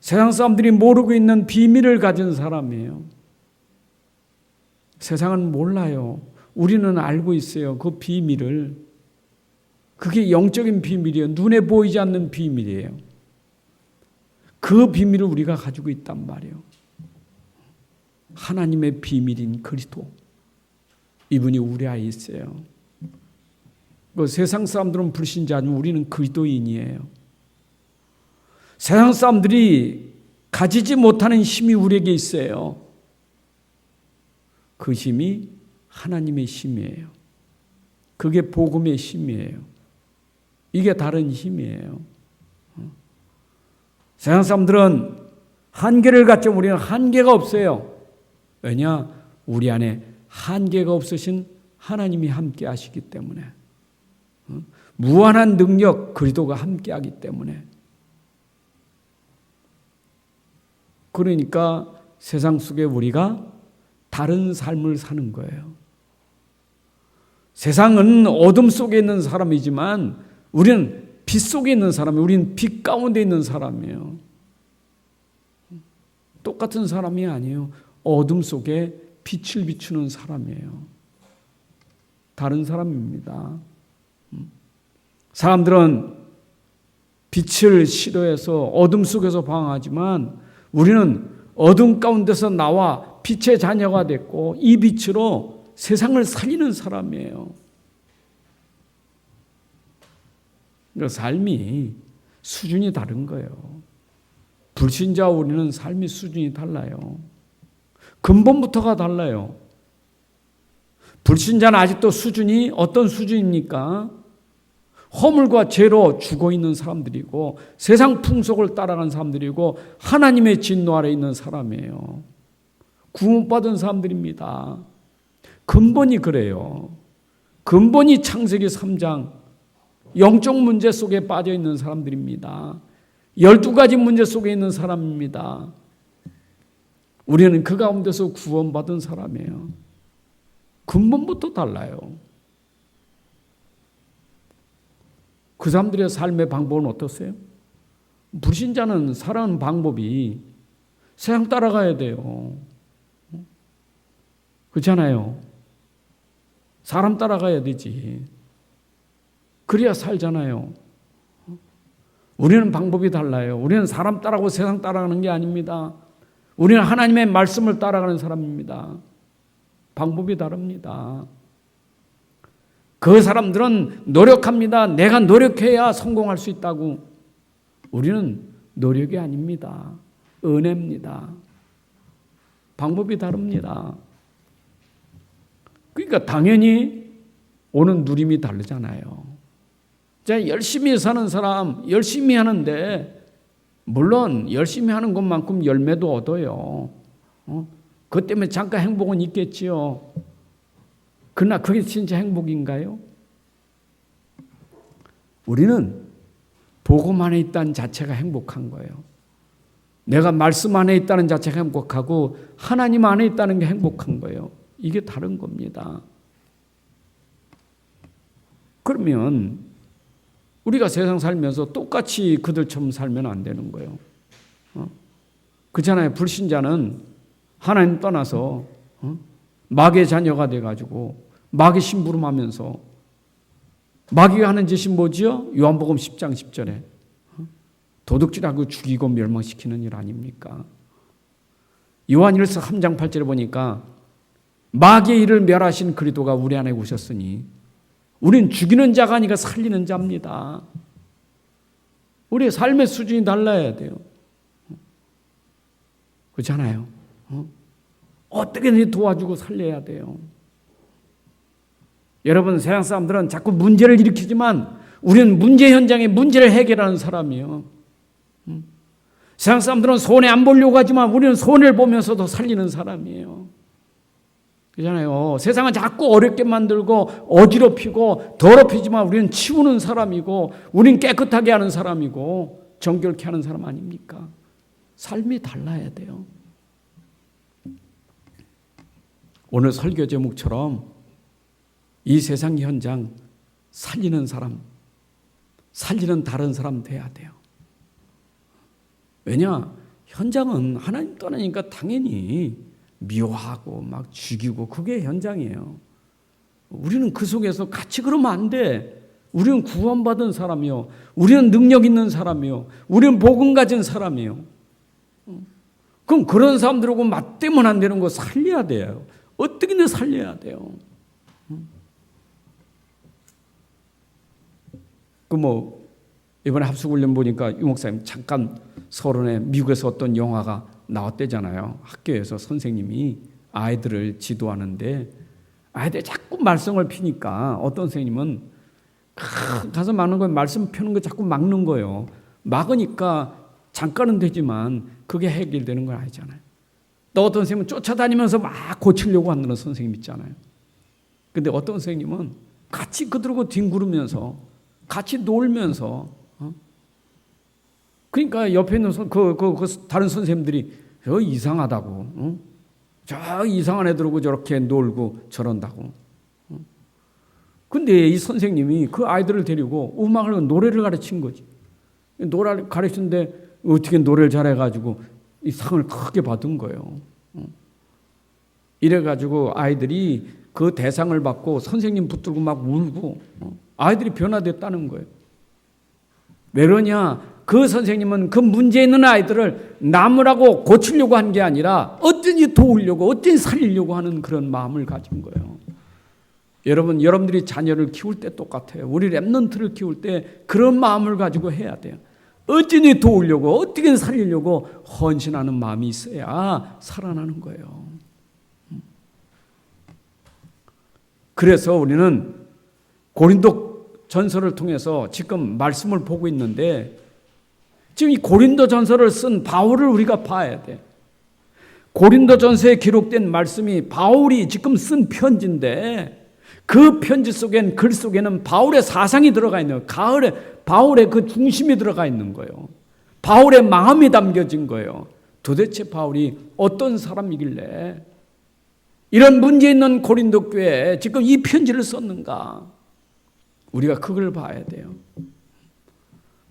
세상 사람들이 모르고 있는 비밀을 가진 사람이에요. 세상은 몰라요. 우리는 알고 있어요. 그 비밀을. 그게 영적인 비밀이에요. 눈에 보이지 않는 비밀이에요. 그 비밀을 우리가 가지고 있단 말이에요. 하나님의 비밀인 그리스도. 이분이 우리 안에 있어요. 그 세상 사람들은 불신자지만 우리는 그리스도인이에요. 세상 사람들이 가지지 못하는 힘이 우리에게 있어요. 그 힘이 하나님의 힘이에요. 그게 복음의 힘이에요. 이게 다른 힘이에요. 세상 사람들은 한계를 갖지만 우리는 한계가 없어요. 왜냐? 우리 안에 한계가 없으신 하나님이 함께 하시기 때문에. 무한한 능력 그리스도가 함께 하기 때문에. 그러니까 세상 속에 우리가 다른 삶을 사는 거예요. 세상은 어둠 속에 있는 사람이지만 우리는 빛 속에 있는 사람이에요. 우리는 빛 가운데 있는 사람이에요. 똑같은 사람이 아니에요. 어둠 속에 빛을 비추는 사람이에요. 다른 사람입니다. 사람들은 빛을 싫어해서 어둠 속에서 방황하지만 우리는 어둠 가운데서 나와 빛의 자녀가 됐고 이 빛으로 세상을 살리는 사람이에요. 삶이 수준이 다른 거예요. 불신자와 우리는 삶의 수준이 달라요. 근본부터가 달라요. 불신자는 아직도 수준이 어떤 수준입니까? 허물과 죄로 죽어 있는 사람들이고 세상 풍속을 따라가는 사람들이고 하나님의 진노 아래 있는 사람이에요. 구원받은 사람들입니다. 근본이 그래요. 근본이 창세기 3장 영적 문제 속에 빠져 있는 사람들입니다. 12가지 문제 속에 있는 사람입니다. 우리는 그 가운데서 구원받은 사람이에요. 근본부터 달라요. 그 사람들의 삶의 방법은 어떠세요? 불신자는 살아가는 방법이 세상 따라가야 돼요. 그렇잖아요. 사람 따라가야 되지. 그래야 살잖아요. 우리는 방법이 달라요. 우리는 사람 따라가고 세상 따라가는 게 아닙니다. 우리는 하나님의 말씀을 따라가는 사람입니다. 방법이 다릅니다. 그 사람들은 노력합니다. 내가 노력해야 성공할 수 있다고. 우리는 노력이 아닙니다. 은혜입니다. 방법이 다릅니다. 그러니까 당연히 오는 누림이 다르잖아요. 자, 열심히 사는 사람 열심히 하는데 물론 열심히 하는 것만큼 열매도 얻어요. 그것 때문에 잠깐 행복은 있겠지요. 그러나 그게 진짜 행복인가요? 우리는 복음 안에 있다는 자체가 행복한 거예요. 내가 말씀 안에 있다는 자체가 행복하고 하나님 안에 있다는 게 행복한 거예요. 이게 다른 겁니다. 그러면 우리가 세상 살면서 똑같이 그들처럼 살면 안 되는 거예요. 그렇잖아요. 불신자는 하나님 떠나서 마귀의 자녀가 돼가지고 마귀 심부름하면서 마귀가 하는 짓이 뭐지요? 요한복음 10장 10절에 도둑질하고 죽이고 멸망시키는 일 아닙니까? 요한일서 3장 8절에 보니까 마귀의 일을 멸하신 그리스도가 우리 안에 오셨으니 우린 죽이는 자가 아니라 살리는 자입니다. 우리의 삶의 수준이 달라야 돼요. 그렇잖아요. 어떻게든지 도와주고 살려야 돼요. 여러분, 세상 사람들은 자꾸 문제를 일으키지만 우리는 문제 현장에 문제를 해결하는 사람이에요. 세상 사람들은 손해 안 보려고 하지만 우리는 손해를 보면서도 살리는 사람이에요. 그렇잖아요. 세상은 자꾸 어렵게 만들고 어지럽히고 더럽히지만 우리는 치우는 사람이고 우리는 깨끗하게 하는 사람이고 정결케 하는 사람 아닙니까? 삶이 달라야 돼요. 오늘 설교 제목처럼 이 세상 현장 살리는 사람, 살리는 다른 사람 돼야 돼요. 왜냐? 현장은 하나님 떠나니까 당연히 미워하고 막 죽이고 그게 현장이에요. 우리는 그 속에서 같이 그러면 안 돼. 우리는 구원받은 사람이요. 우리는 능력 있는 사람이요. 우리는 복음 가진 사람이요. 그럼 그런 사람들하고 맞대면 안 되는 거 살려야 돼요. 어떻게든 살려야 돼요. 이번에 합숙훈련 보니까 유 목사님 잠깐 서론에 미국에서 어떤 영화가 나왔대잖아요. 학교에서 선생님이 아이들을 지도하는데 아이들이 자꾸 말썽을 피니까 어떤 선생님은 가서 막는 거예요. 말씀 펴는 거 자꾸 막는 거예요. 막으니까 잠깐은 되지만 그게 해결되는 건 아니잖아요. 또 어떤 선생님은 쫓아다니면서 막 고치려고 하는 선생님 있잖아요. 근데 어떤 선생님은 같이 그들하고 뒹구르면서 같이 놀면서 그러니까 옆에 있는 다른 선생님들이 이상하다고 저 이상한 애들하고 저렇게 놀고 저런다고. 근데 이 선생님이 그 아이들을 데리고 노래를 가르친 거지. 노래를 가르치는데 어떻게 노래를 잘해가지고 이 상을 크게 받은 거예요. 이래가지고 아이들이 그 대상을 받고 선생님 붙들고 막 울고 아이들이 변화됐다는 거예요. 왜 그러냐? 그 선생님은 그 문제 있는 아이들을 남으라고 고치려고 한 게 아니라 어쩐지 도우려고 어쩐지 살리려고 하는 그런 마음을 가진 거예요. 여러분들이 자녀를 키울 때 똑같아요. 우리 랩넌트를 키울 때 그런 마음을 가지고 해야 돼요. 어쩐지 도우려고 어떻게 살리려고 헌신하는 마음이 있어야 살아나는 거예요. 그래서 우리는 고린도 전서를 통해서 지금 말씀을 보고 있는데 지금 이 고린도 전서를 쓴 바울을 우리가 봐야 돼. 고린도 전서에 기록된 말씀이 바울이 지금 쓴 편지인데 그 편지 속엔 글 속에는 바울의 사상이 들어가 있는 거예요. 바울의 그 중심이 들어가 있는 거예요. 바울의 마음이 담겨진 거예요. 도대체 바울이 어떤 사람이길래 이런 문제 있는 고린도 교회에 지금 이 편지를 썼는가? 우리가 그걸 봐야 돼요.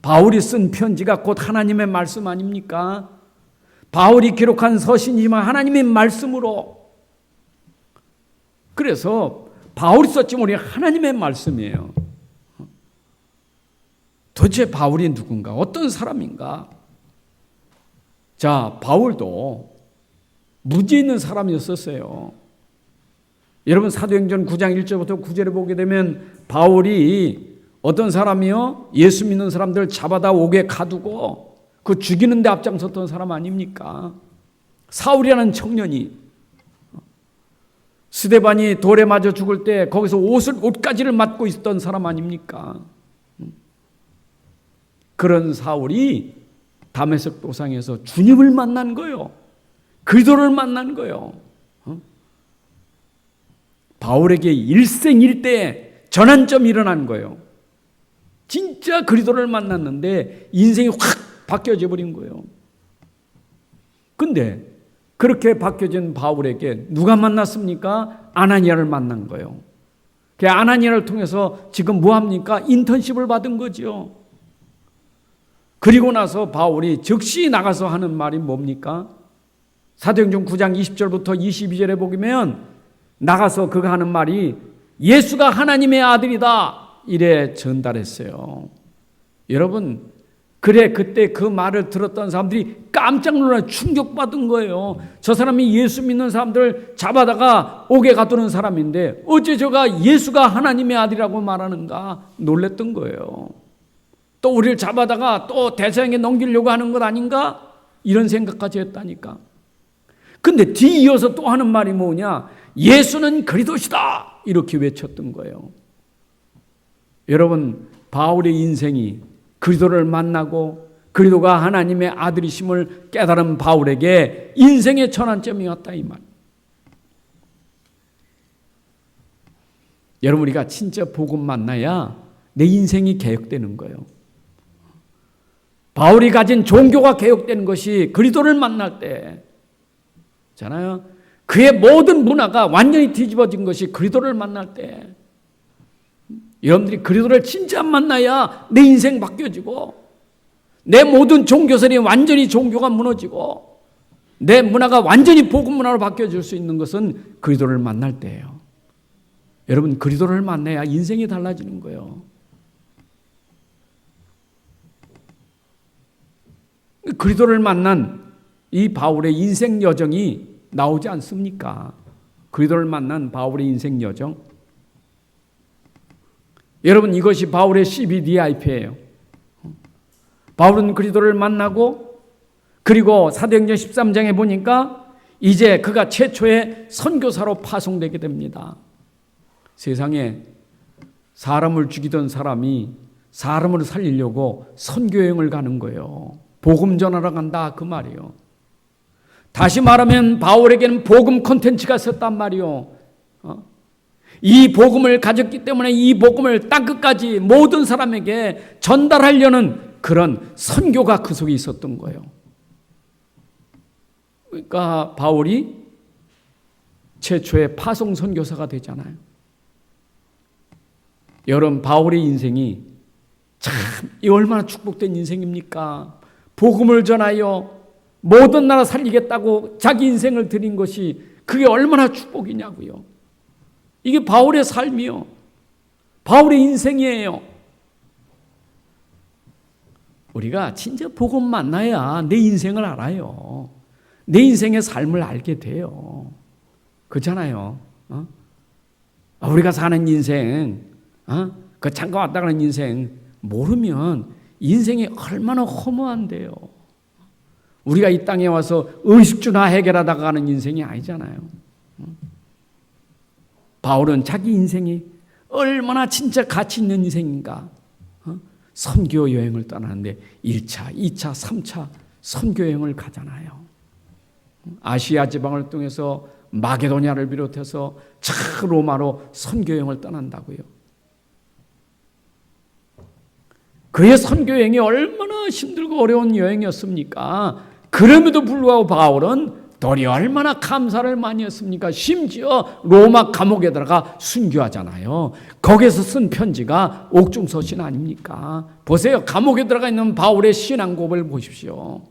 바울이 쓴 편지가 곧 하나님의 말씀 아닙니까? 바울이 기록한 서신이지만 하나님의 말씀으로. 그래서 바울이 썼지만 우리 하나님의 말씀이에요. 도대체 바울이 누군가? 어떤 사람인가? 자, 바울도 무지 있는 사람이었었어요. 여러분 사도행전 9장 1절부터 9절에 보게 되면 바울이 어떤 사람이요? 예수 믿는 사람들 잡아다 옥에 가두고 그 죽이는 데 앞장섰던 사람 아닙니까? 사울이라는 청년이 스데반이 돌에 맞아 죽을 때 거기서 옷가지를 맞고 있었던 사람 아닙니까? 그런 사울이 다메섹 도상에서 주님을 만난 거예요. 그리스도를 만난 거예요. 바울에게 일생일대에 전환점이 일어난 거예요. 진짜 그리스도를 만났는데 인생이 확 바뀌어져 버린 거예요. 근데 그렇게 바뀌어진 바울에게 누가 만났습니까? 아나니아를 만난 거예요. 그 아나니아를 통해서 지금 뭐합니까? 인턴십을 받은 거죠. 그리고 나서 바울이 즉시 나가서 하는 말이 뭡니까? 사도행전 9장 20절부터 22절에 보면 나가서 그가 하는 말이 예수가 하나님의 아들이다 이래 전달했어요. 여러분 그때 그 말을 들었던 사람들이 깜짝 놀라 충격받은 거예요. 저 사람이 예수 믿는 사람들 잡아다가 옥에 가두는 사람인데 어째 저가 예수가 하나님의 아들이라고 말하는가 놀랬던 거예요. 또 우리를 잡아다가 또 대서양에 넘기려고 하는 것 아닌가 이런 생각까지 했다니까. 근데 뒤이어서 또 하는 말이 뭐냐? 예수는 그리스도시다 이렇게 외쳤던 거예요. 여러분 바울의 인생이 그리스도를 만나고 그리스도가 하나님의 아들이심을 깨달은 바울에게 인생의 전환점이었다 이 말. 여러분 우리가 진짜 복음 만나야 내 인생이 개혁되는 거예요. 바울이 가진 종교가 개혁되는 것이 그리스도를 만날 때잖아요. 그의 모든 문화가 완전히 뒤집어진 것이 그리스도를 만날 때. 여러분들이 그리스도를 진짜 만나야 내 인생 바뀌어지고 내 모든 종교설이 완전히 종교가 무너지고 내 문화가 완전히 복음 문화로 바뀌어질 수 있는 것은 그리스도를 만날 때예요. 여러분, 그리스도를 만나야 인생이 달라지는 거예요. 그리스도를 만난 이 바울의 인생 여정이 나오지 않습니까? 그리스도를 만난 바울의 인생 여정. 여러분, 이것이 바울의 CBDIP예요. 바울은 그리스도를 만나고 그리고 사도행전 13장에 보니까 이제 그가 최초의 선교사로 파송되게 됩니다. 세상에 사람을 죽이던 사람이 사람을 살리려고 선교여행을 가는 거예요. 복음 전하러 간다 그 말이요. 다시 말하면 바울에게는 복음 콘텐츠가 있었단 말이요. 이 복음을 가졌기 때문에 이 복음을 땅끝까지 모든 사람에게 전달하려는 그런 선교가 그 속에 있었던 거예요. 그러니까 바울이 최초의 파송 선교사가 되잖아요. 여러분, 바울의 인생이 참 얼마나 축복된 인생입니까? 복음을 전하여 모든 나라 살리겠다고 자기 인생을 드린 것이 그게 얼마나 축복이냐고요. 이게 바울의 삶이요. 바울의 인생이에요. 우리가 진짜 복음 만나야 내 인생을 알아요. 내 인생의 삶을 알게 돼요. 그렇잖아요. 우리가 사는 인생, 그 잠깐 왔다 가는 인생 모르면 인생이 얼마나 허무한데요. 우리가 이 땅에 와서 의식주나 해결하다가 가는 인생이 아니잖아요. 바울은 자기 인생이 얼마나 진짜 가치 있는 인생인가. 선교 여행을 떠나는데 1차, 2차, 3차 선교 여행을 가잖아요. 아시아 지방을 통해서 마게도냐를 비롯해서 차 로마로 선교 여행을 떠난다고요. 그의 선교 여행이 얼마나 힘들고 어려운 여행이었습니까? 그럼에도 불구하고 바울은 도리어 얼마나 감사를 많이 했습니까? 심지어 로마 감옥에 들어가 순교하잖아요. 거기서 쓴 편지가 옥중서신 아닙니까? 보세요. 감옥에 들어가 있는 바울의 신앙 고백을 보십시오.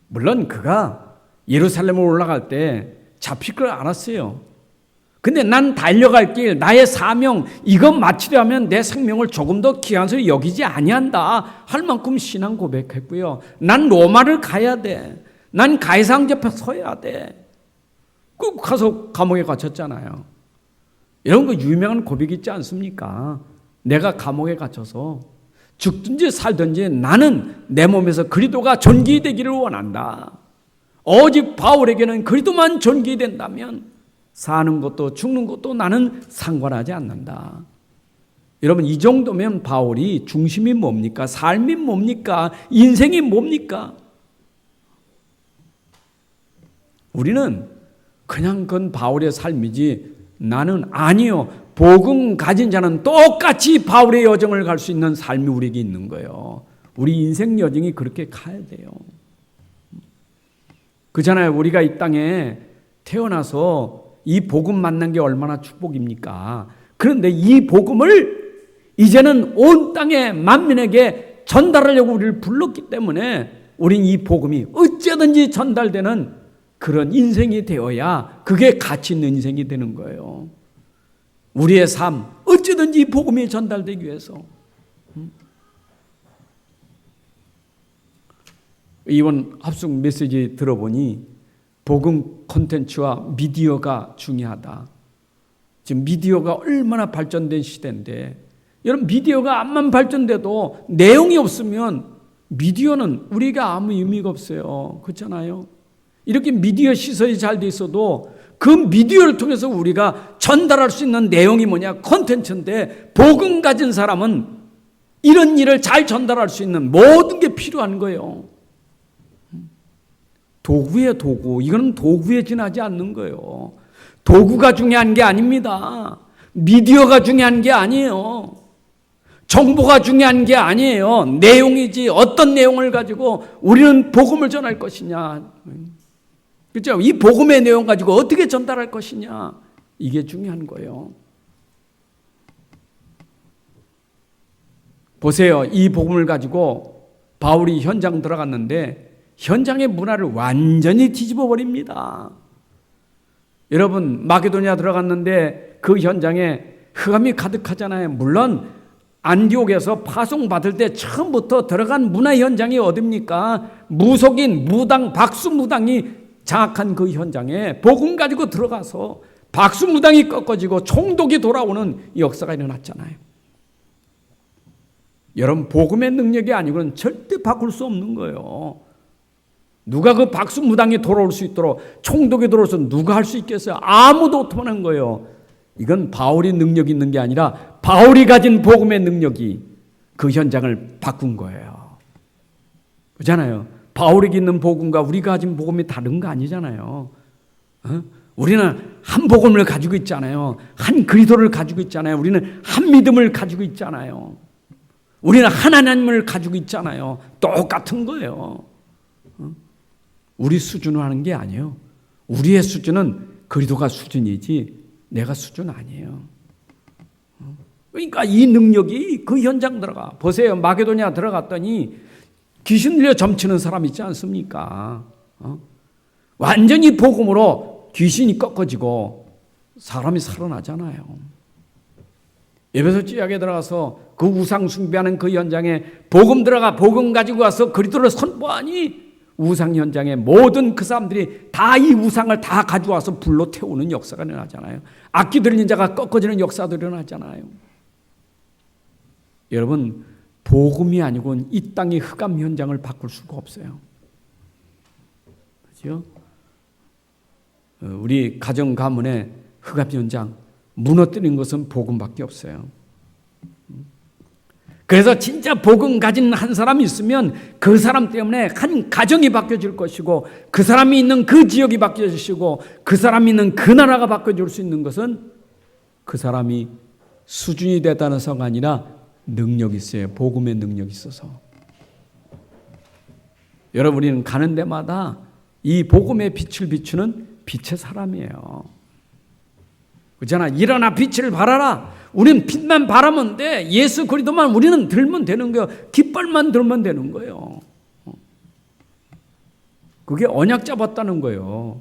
물론 그가 예루살렘으로 올라갈 때 잡힐 걸 알았어요. 근데 난 달려갈 길, 나의 사명, 이것 마치려면 내 생명을 조금 더 귀한 소리 여기지 아니한다 할 만큼 신앙 고백했고요. 난 로마를 가야 돼. 난 가이사장 옆에 서야 돼. 꼭 가서 감옥에 갇혔잖아요. 이런 거 유명한 고백이 있지 않습니까? 내가 감옥에 갇혀서 죽든지 살든지 나는 내 몸에서 그리스도가 존귀되기를 원한다. 오직 바울에게는 그리스도만 존귀된다면 사는 것도 죽는 것도 나는 상관하지 않는다. 여러분, 이 정도면 바울이 중심이 뭡니까? 삶이 뭡니까? 인생이 뭡니까? 우리는 그냥 그건 바울의 삶이지 나는 아니요. 복음 가진 자는 똑같이 바울의 여정을 갈 수 있는 삶이 우리에게 있는 거예요. 우리 인생 여정이 그렇게 가야 돼요. 그잖아요. 우리가 이 땅에 태어나서 이 복음 만난 게 얼마나 축복입니까? 그런데 이 복음을 이제는 온 땅의 만민에게 전달하려고 우리를 불렀기 때문에 우린 이 복음이 어쩌든지 전달되는 그런 인생이 되어야 그게 가치 있는 인생이 되는 거예요. 우리의 삶, 어쩌든지 이 복음이 전달되기 위해서. 이번 합숙 메시지 들어보니 복음 콘텐츠와 미디어가 중요하다. 지금 미디어가 얼마나 발전된 시대인데 여러분, 미디어가 암만 발전돼도 내용이 없으면 미디어는 우리가 아무 의미가 없어요. 그렇잖아요. 이렇게 미디어 시설이 잘 돼 있어도 그 미디어를 통해서 우리가 전달할 수 있는 내용이 뭐냐? 콘텐츠인데 복음 가진 사람은 이런 일을 잘 전달할 수 있는 모든 게 필요한 거예요. 도구예요, 도구. 이건 도구에 지나지 않는 거예요. 도구가 중요한 게 아닙니다. 미디어가 중요한 게 아니에요. 정보가 중요한 게 아니에요. 내용이지. 어떤 내용을 가지고 우리는 복음을 전할 것이냐. 그렇죠? 이 복음의 내용 가지고 어떻게 전달할 것이냐. 이게 중요한 거예요. 보세요. 이 복음을 가지고 바울이 현장 들어갔는데 현장의 문화를 완전히 뒤집어 버립니다. 여러분, 마게도니아 들어갔는데 그 현장에 흑암이 가득하잖아요. 물론 안디옥에서 파송받을 때 처음부터 들어간 문화 현장이 어딥니까? 무속인, 무당, 박수무당이 장악한 그 현장에 복음 가지고 들어가서 박수무당이 꺾어지고 총독이 돌아오는 역사가 일어났잖아요. 여러분, 복음의 능력이 아니고는 절대 바꿀 수 없는 거예요. 누가 그 박수무당이 돌아올 수 있도록 총독이 돌아와서 누가 할 수 있겠어요? 아무도 못하는 거예요. 이건 바울이 능력이 있는 게 아니라 바울이 가진 복음의 능력이 그 현장을 바꾼 거예요. 그렇잖아요. 바울에게 있는 복음과 우리가 가진 복음이 다른 거 아니잖아요. 우리는 한 복음을 가지고 있잖아요. 한 그리스도를 가지고 있잖아요. 우리는 한 믿음을 가지고 있잖아요. 우리는 하나님을 가지고 있잖아요. 똑같은 거예요. 우리 수준으로 하는 게 아니에요. 우리의 수준은 그리스도가 수준이지 내가 수준 아니에요. 그러니까 이 능력이 그 현장 들어가. 보세요. 마게도니아 들어갔더니 귀신 들려 점치는 사람 있지 않습니까? 완전히 복음으로 귀신이 꺾어지고 사람이 살아나잖아요. 에베소 지역에 들어가서 그 우상 숭배하는 그 현장에 복음 들어가 복음 가지고 와서 그리스도를 선포하니 우상 현장에 모든 그 사람들이 다 이 우상을 다 가져와서 불로 태우는 역사가 일어나잖아요. 악기 들리는 자가 꺾어지는 역사도 일어나잖아요. 여러분, 복음이 아니고는 이 땅의 흑암 현장을 바꿀 수가 없어요. 그렇죠? 우리 가정 가문의 흑암 현장 무너뜨린 것은 복음밖에 없어요. 그래서 진짜 복음 가진 한 사람이 있으면 그 사람 때문에 한 가정이 바뀌어질 것이고 그 사람이 있는 그 지역이 바뀌어질 것이고 그 사람이 있는 그 나라가 바뀌어질 수 있는 것은 그 사람이 수준이 대단해서가 아니라 능력이 있어요. 복음의 능력이 있어서. 여러분, 우리는 가는 데마다 이 복음의 빛을 비추는 빛의 사람이에요. 그렇잖아. 일어나 빛을 발하라. 우리는 빛만 바라면 돼. 예수 그리스도만 우리는 들면 되는 거예요. 깃발만 들면 되는 거예요. 그게 언약 잡았다는 거예요.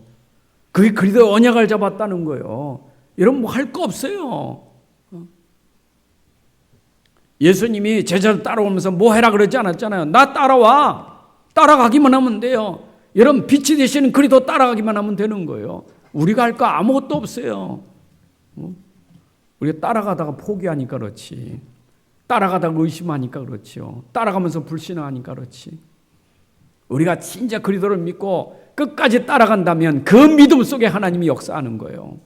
그게 그리스도 언약을 잡았다는 거예요. 여러분, 뭐 할 거 없어요. 예수님이 제자들 따라오면서 뭐 해라 그러지 않았잖아요. 나 따라와. 따라가기만 하면 돼요. 여러분, 빛이 되시는 그리스도 따라가기만 하면 되는 거예요. 우리가 할 거 아무것도 없어요. 우리가 따라가다가 포기하니까 그렇지. 따라가다가 의심하니까 그렇지요. 따라가면서 불신하니까 그렇지. 우리가 진짜 그리스도를 믿고 끝까지 따라간다면 그 믿음 속에 하나님이 역사하는 거예요.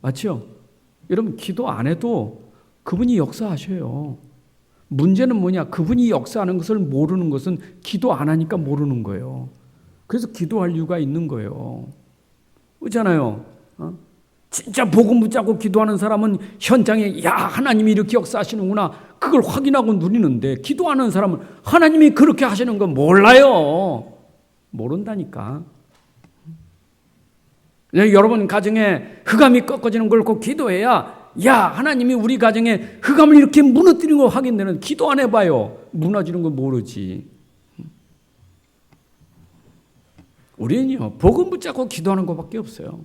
맞죠? 여러분, 기도 안 해도 그분이 역사하셔요. 문제는 뭐냐? 그분이 역사하는 것을 모르는 것은 기도 안 하니까 모르는 거예요. 그래서 기도할 이유가 있는 거예요. 그렇잖아요. 진짜 복음 붙잡고 기도하는 사람은 현장에 야, 하나님이 이렇게 역사하시는구나, 그걸 확인하고 누리는데, 기도하는 사람은 하나님이 그렇게 하시는 건 몰라요. 모른다니까. 여러분 가정에 흑암이 꺾어지는 걸 꼭 기도해야, 야, 하나님이 우리 가정에 흑암을 이렇게 무너뜨리는 거 확인되는. 기도 안 해봐요. 무너지는 거 모르지. 우리는요, 복음 붙잡고 기도하는 것밖에 없어요.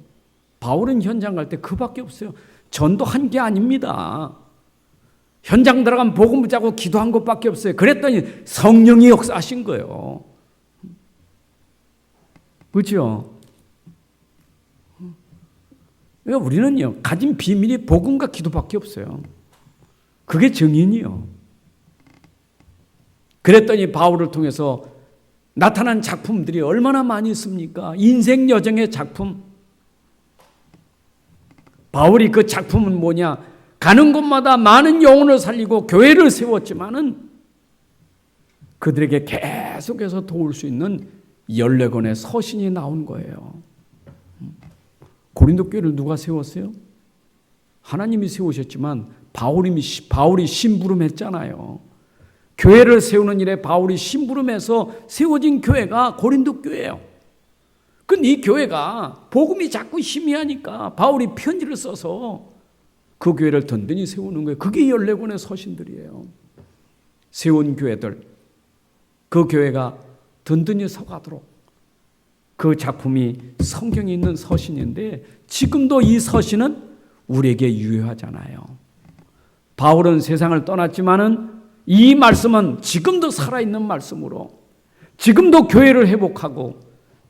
바울은 현장 갈 때 그밖에 없어요. 전도한 게 아닙니다. 현장 들어가면 복음 붙잡고 기도한 것밖에 없어요. 그랬더니 성령이 역사하신 거예요. 그렇죠? 그러니까 우리는요, 가진 비밀이 복음과 기도밖에 없어요. 그게 정인이요. 그랬더니 바울을 통해서 나타난 작품들이 얼마나 많이 있습니까? 인생 여정의 작품. 바울이 그 작품은 뭐냐? 가는 곳마다 많은 영혼을 살리고 교회를 세웠지만은 그들에게 계속해서 도울 수 있는 14권의 서신이 나온 거예요. 고린도 교회를 누가 세웠어요? 하나님이 세우셨지만 바울이 심부름했잖아요. 교회를 세우는 일에 바울이 심부름해서 세워진 교회가 고린도 교회예요. 근데 이 교회가 복음이 자꾸 희미하니까 바울이 편지를 써서 그 교회를 든든히 세우는 거예요. 그게 14권의 서신들이에요. 세운 교회들, 그 교회가 든든히 서가도록 그 작품이 성경에 있는 서신인데 지금도 이 서신은 우리에게 유효하잖아요. 바울은 세상을 떠났지만은 이 말씀은 지금도 살아있는 말씀으로 지금도 교회를 회복하고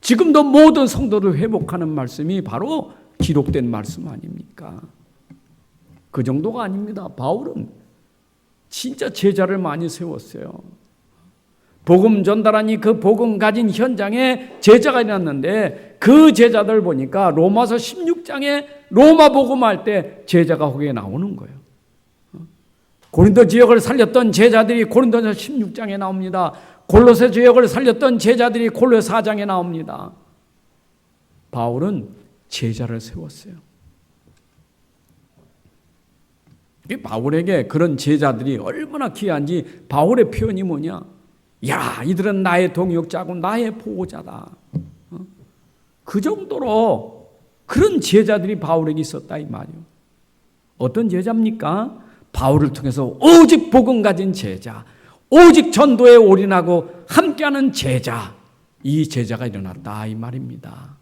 지금도 모든 성도를 회복하는 말씀이 바로 기록된 말씀 아닙니까? 그 정도가 아닙니다. 바울은 진짜 제자를 많이 세웠어요. 복음 전달하니 그 복음 가진 현장에 제자가 일어났는데 그 제자들 보니까 로마서 16장에 로마 복음할 때 제자가 거기에 나오는 거예요. 고린도 지역을 살렸던 제자들이 고린도서 16장에 나옵니다. 골로새 지역을 살렸던 제자들이 골로새 4장에 나옵니다. 바울은 제자를 세웠어요. 바울에게 그런 제자들이 얼마나 귀한지 바울의 표현이 뭐냐? 야, 이들은 나의 동역자고 나의 보호자다. 그 정도로 그런 제자들이 바울에게 있었다 이 말이에요. 어떤 제자입니까? 바울을 통해서 오직 복음 가진 제자, 오직 전도에 올인하고 함께하는 제자, 이 제자가 일어났다 이 말입니다.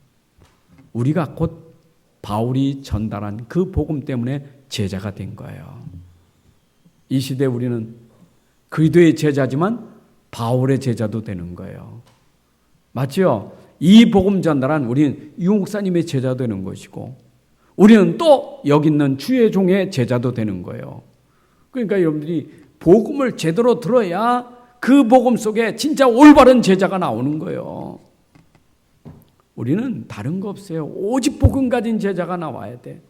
우리가 곧 바울이 전달한 그 복음 때문에 제자가 된 거예요. 이 시대에 우리는 그리스도의 제자지만 바울의 제자도 되는 거예요. 맞죠? 이 복음 전달한 우리는 유 목사님의 제자 되는 것이고 우리는 또 여기 있는 주의 종의 제자도 되는 거예요. 그러니까 여러분들이 복음을 제대로 들어야 그 복음 속에 진짜 올바른 제자가 나오는 거예요. 우리는 다른 거 없어요. 오직 복음 가진 제자가 나와야 돼.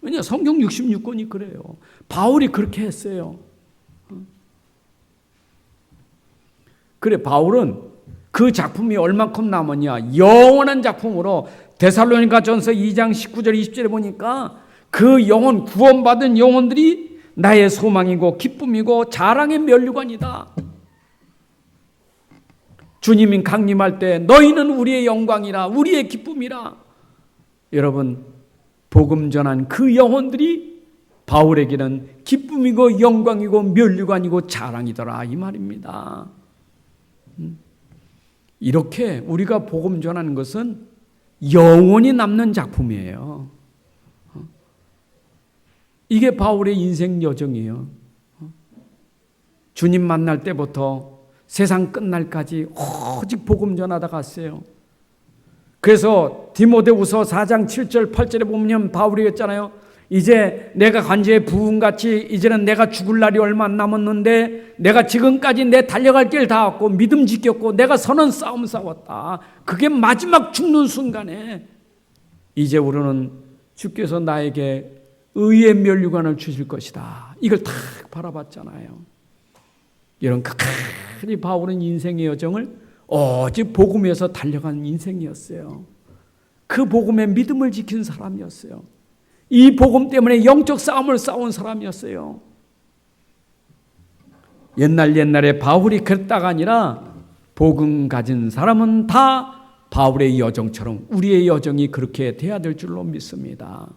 왜냐? 성경 66권이 그래요. 바울이 그렇게 했어요. 그래, 바울은 그 작품이 얼만큼 남았냐? 영원한 작품으로 데살로니가전서 2장 19절 20절에 보니까 그 영혼, 구원받은 영혼들이 나의 소망이고 기쁨이고 자랑의 면류관이다. 주님이 강림할 때 너희는 우리의 영광이라 우리의 기쁨이라. 여러분, 복음 전한 그 영혼들이 바울에게는 기쁨이고 영광이고 면류관이고 자랑이더라 이 말입니다. 이렇게 우리가 복음 전하는 것은 영원히 남는 작품이에요. 이게 바울의 인생 여정이에요. 주님 만날 때부터 세상 끝날까지 오직 복음 전하다 갔어요. 그래서 디모데후서 4장 7절 8절에 보면 바울이 했잖아요. 이제 내가 관제의 부흥같이 이제는 내가 죽을 날이 얼마 안 남았는데 내가 지금까지 내 달려갈 길 다 왔고 믿음 지켰고 내가 선한 싸움 싸웠다. 그게 마지막 죽는 순간에 이제 우리는 주께서 나에게 의의 면류관을 주실 것이다. 이걸 탁 바라봤잖아요. 이런 끝까지 바울은 인생의 여정을 오직 복음에서 달려간 인생이었어요. 그 복음의 믿음을 지킨 사람이었어요. 이 복음 때문에 영적 싸움을 싸운 사람이었어요. 옛날에 바울이 그랬다가 아니라 복음 가진 사람은 다 바울의 여정처럼 우리의 여정이 그렇게 돼야 될 줄로 믿습니다.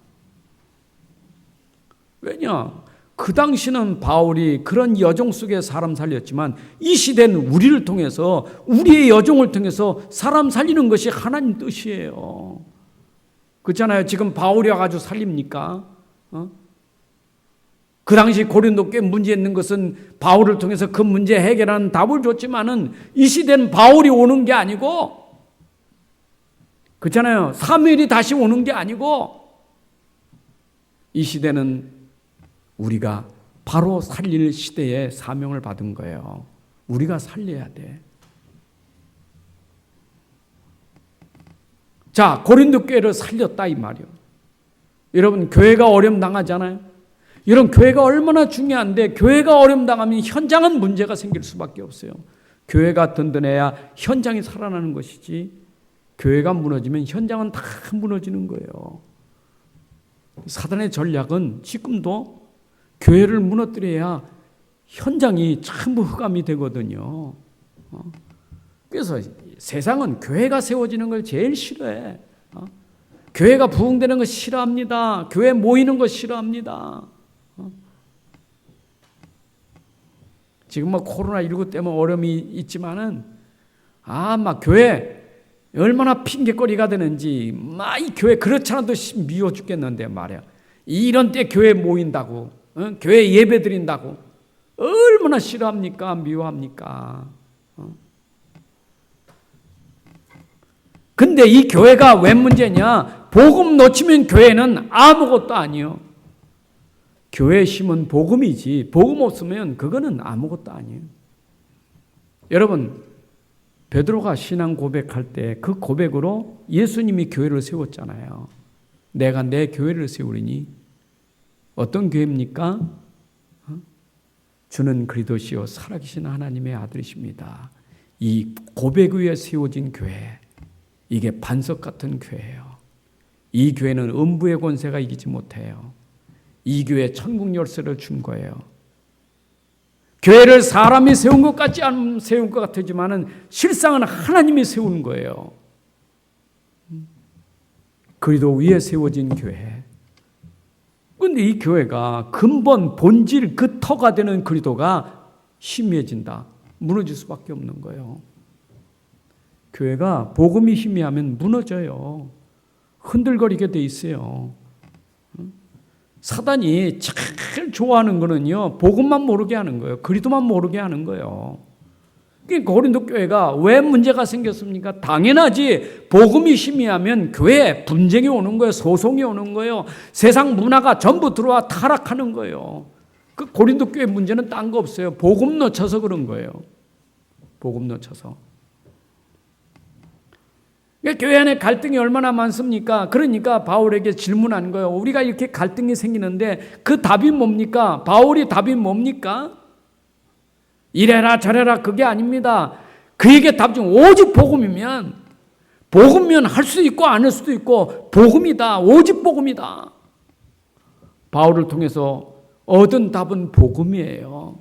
왜냐? 그 당시는 바울이 그런 여정 속에 사람 살렸지만 이 시대는 우리를 통해서 우리의 여정을 통해서 사람 살리는 것이 하나님 뜻이에요. 그렇잖아요. 지금 바울이 와가지고 살립니까? 그 당시 고린도 교회 문제 있는 것은 바울을 통해서 그 문제 해결하는 답을 줬지만은 이 시대는 바울이 오는 게 아니고 그렇잖아요. 사무엘이 다시 오는 게 아니고 이 시대는 우리가 바로 살릴 시대에 사명을 받은 거예요. 우리가 살려야 돼. 자, 고린도 교회를 살렸다 이 말이요. 여러분, 교회가 어려움 당하잖아요. 이런 교회가 얼마나 중요한데 교회가 어려움 당하면 현장은 문제가 생길 수밖에 없어요. 교회가 든든해야 현장이 살아나는 것이지 교회가 무너지면 현장은 다 무너지는 거예요. 사단의 전략은 지금도 교회를 무너뜨려야 현장이 전부 흑암이 되거든요. 그래서 세상은 교회가 세워지는 걸 제일 싫어해. 교회가 부흥되는 거 싫어합니다. 교회 모이는 거 싫어합니다. 지금 뭐 코로나19 때문에 어려움이 있지만은 막 교회 얼마나 핑계거리가 되는지 막 이 교회 그렇잖아도 미워 죽겠는데 말이야. 이런 때 교회 모인다고, 교회 예배 드린다고 얼마나 싫어합니까? 미워합니까? 근데 이 교회가 왜 문제냐? 복음 놓치면 교회는 아무것도 아니요. 교회의 힘은 복음이지 복음 없으면 그거는 아무것도 아니에요. 여러분, 베드로가 신앙 고백할 때 그 고백으로 예수님이 교회를 세웠잖아요. 내가 내 교회를 세우리니. 어떤 교회입니까? 주는 그리스도시요 살아계신 하나님의 아들이십니다. 이 고백 위에 세워진 교회, 이게 반석 같은 교회예요. 이 교회는 음부의 권세가 이기지 못해요. 이 교회에 천국 열쇠를 준 거예요. 교회를 사람이 세운 것 같지 않은 세운 것 같지만은 실상은 하나님이 세운 거예요. 그리스도 위에 세워진 교회. 그런데 이 교회가 근본 본질 그 터가 되는 그리스도가 희미해진다. 무너질 수밖에 없는 거예요. 교회가 복음이 희미하면 무너져요. 흔들거리게 돼 있어요. 사단이 제일 좋아하는 거는요, 복음만 모르게 하는 거예요. 그리스도만 모르게 하는 거예요. 고린도 교회가 왜 문제가 생겼습니까? 당연하지. 복음이 희미하면 교회에 분쟁이 오는 거예요. 소송이 오는 거예요. 세상 문화가 전부 들어와 타락하는 거예요. 그 고린도 교회 문제는 딴 거 없어요. 복음 놓쳐서 그런 거예요. 복음 놓쳐서. 교회 안에 갈등이 얼마나 많습니까? 그러니까 바울에게 질문한 거예요. 우리가 이렇게 갈등이 생기는데 그 답이 뭡니까? 바울이 답이 뭡니까? 이래라 저래라 그게 아닙니다. 그에게 답 중 오직 복음이면 할 수 있고 안 할 수도 있고 복음이다. 오직 복음이다. 바울을 통해서 얻은 답은 복음이에요.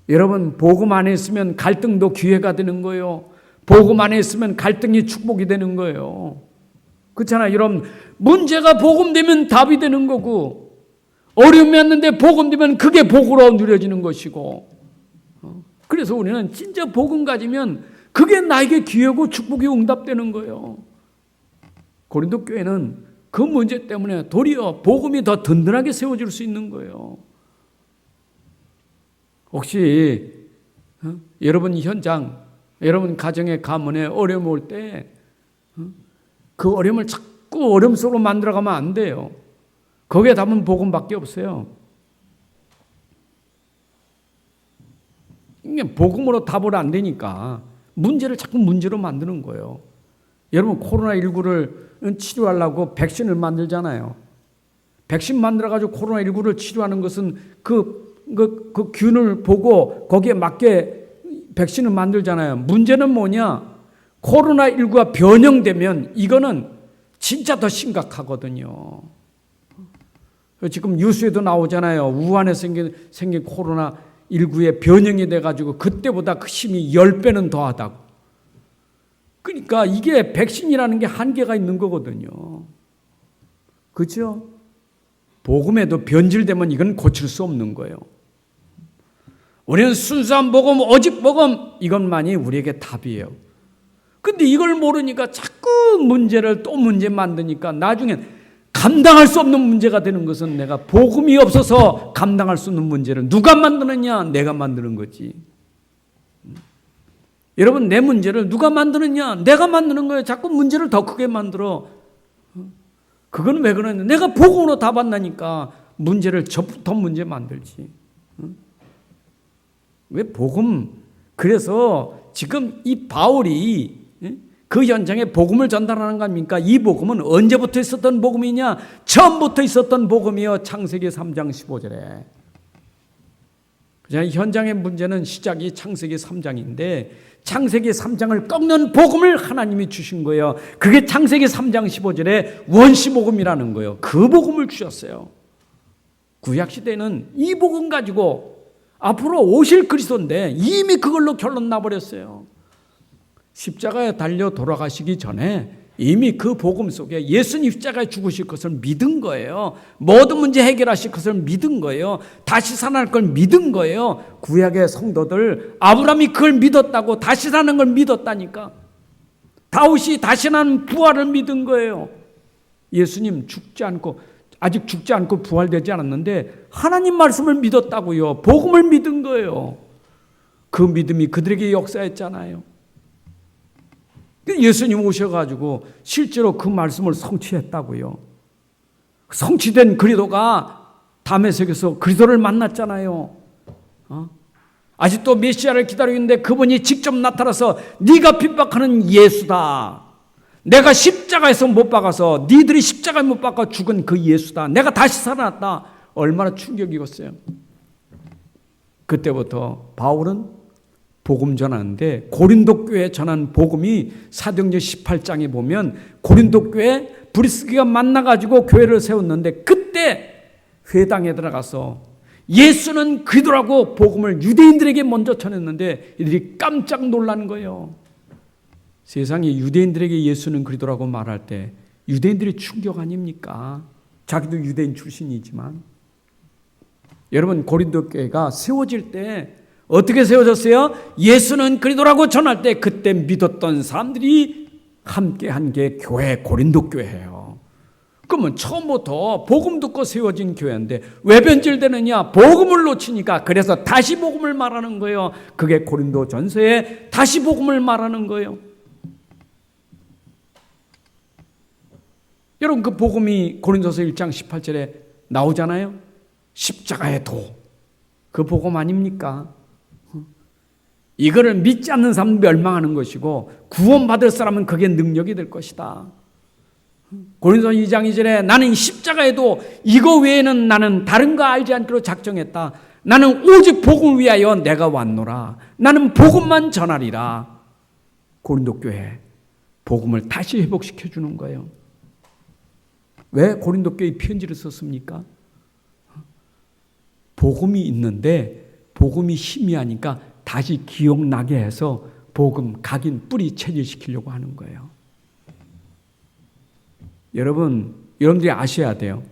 여러분, 복음 안에 있으면 갈등도 기회가 되는 거예요. 복음 안에 있으면 갈등이 축복이 되는 거예요. 그렇잖아요. 여러분, 문제가 복음되면 답이 되는 거고, 어려움이 왔는데 복음되면 그게 복으로 누려지는 것이고, 그래서 우리는 진짜 복음 가지면 그게 나에게 기회고 축복이 응답되는 거예요. 고린도 교회는 그 문제 때문에 도리어 복음이 더 든든하게 세워질 수 있는 거예요. 혹시 여러분 현장, 여러분 가정의 가문에 어려움 올 때 그 어려움을 자꾸 어려움 속으로 만들어가면 안 돼요. 거기에 답은 복음밖에 없어요. 복음으로 답을 안 되니까 문제를 자꾸 문제로 만드는 거예요. 여러분, 코로나19를 치료하려고 백신을 만들잖아요. 백신 만들어가지고 코로나19를 치료하는 것은 그 균을 보고 거기에 맞게 백신을 만들잖아요. 문제는 뭐냐? 코로나19가 변형되면 이거는 진짜 더 심각하거든요. 지금 뉴스에도 나오잖아요. 우한에 생긴 코로나19의 변형이 돼가지고 그때보다 그 힘이 10배는 더하다고. 그러니까 이게 백신이라는 게 한계가 있는 거거든요. 그렇죠? 복음에도 변질되면 이건 고칠 수 없는 거예요. 우리는 순수한 복음, 오직 복음, 이것만이 우리에게 답이에요. 근데 이걸 모르니까 자꾸 문제를 또 문제 만드니까 나중엔 감당할 수 없는 문제가 되는 것은 내가 복음이 없어서 감당할 수 있는 문제를 누가 만드느냐? 내가 만드는 거지. 여러분, 내 문제를 누가 만드느냐? 내가 만드는 거예요. 자꾸 문제를 더 크게 만들어. 그건 왜 그러냐? 내가 복음으로 답 안 나니까 문제를 더 문제 만들지. 왜 복음? 그래서 지금 이 바울이 그 현장에 복음을 전달하는 거 아닙니까? 이 복음은 언제부터 있었던 복음이냐? 처음부터 있었던 복음이요. 창세기 3장 15절에. 현장의 문제는 시작이 창세기 3장인데 창세기 3장을 꺾는 복음을 하나님이 주신 거예요. 그게 창세기 3장 15절에 원시복음이라는 거예요. 그 복음을 주셨어요. 구약시대는 이 복음 가지고 앞으로 오실 그리스도인데 이미 그걸로 결론 나버렸어요. 십자가에 달려 돌아가시기 전에 이미 그 복음 속에 예수님 십자가에 죽으실 것을 믿은 거예요. 모든 문제 해결하실 것을 믿은 거예요. 다시 살아날 걸 믿은 거예요. 구약의 성도들, 아브라함이 그걸 믿었다고, 다시 사는 걸 믿었다니까. 다윗이 다시 나는 부활을 믿은 거예요. 예수님 아직 죽지 않고 부활되지 않았는데 하나님 말씀을 믿었다고요. 복음을 믿은 거예요. 그 믿음이 그들에게 역사했잖아요. 예수님 오셔가지고 실제로 그 말씀을 성취했다고요. 성취된 그리스도가 다메섹에서 그리스도를 만났잖아요. 아직도 메시아를 기다리고 있는데 그분이 직접 나타나서 네가 핍박하는 예수다. 내가 십자가에서 못 박아서 니들이 십자가에 못 박아 죽은 그 예수다. 내가 다시 살아났다. 얼마나 충격이었어요. 그때부터 바울은 복음 전하는데 고린도 교회에 전한 복음이 사도행전 18장에 보면 고린도 교회 브리스기가 만나가지고 교회를 세웠는데 그때 회당에 들어가서 예수는 그리스도라고 복음을 유대인들에게 먼저 전했는데 이들이 깜짝 놀란 거예요. 세상에 유대인들에게 예수는 그리스도라고 말할 때 유대인들이 충격 아닙니까? 자기도 유대인 출신이지만. 여러분, 고린도 교회가 세워질 때 어떻게 세워졌어요? 예수는 그리스도라고 전할 때 그때 믿었던 사람들이 함께한 게 고린도 교회예요. 그러면 처음부터 복음 듣고 세워진 교회인데 왜 변질되느냐? 복음을 놓치니까. 그래서 다시 복음을 말하는 거예요. 그게 고린도 전서에 다시 복음을 말하는 거예요. 여러분, 그 복음이 고린도서 1장 18절에 나오잖아요. 십자가의 도. 그 복음 아닙니까? 이거를 믿지 않는 사람은 멸망하는 것이고 구원받을 사람은 그게 능력이 될 것이다. 고린도서 2장 2절에 나는 십자가에도 이거 외에는 나는 다른 거 알지 않기로 작정했다. 나는 오직 복음을 위하여 내가 왔노라. 나는 복음만 전하리라. 고린도 교회 복음을 다시 회복시켜 주는 거예요. 왜 고린도 교회에 편지를 썼습니까? 복음이 있는데 복음이 희미하니까 다시 기억나게 해서 복음 각인 뿌리 체질시키려고 하는 거예요. 여러분들이 아셔야 돼요.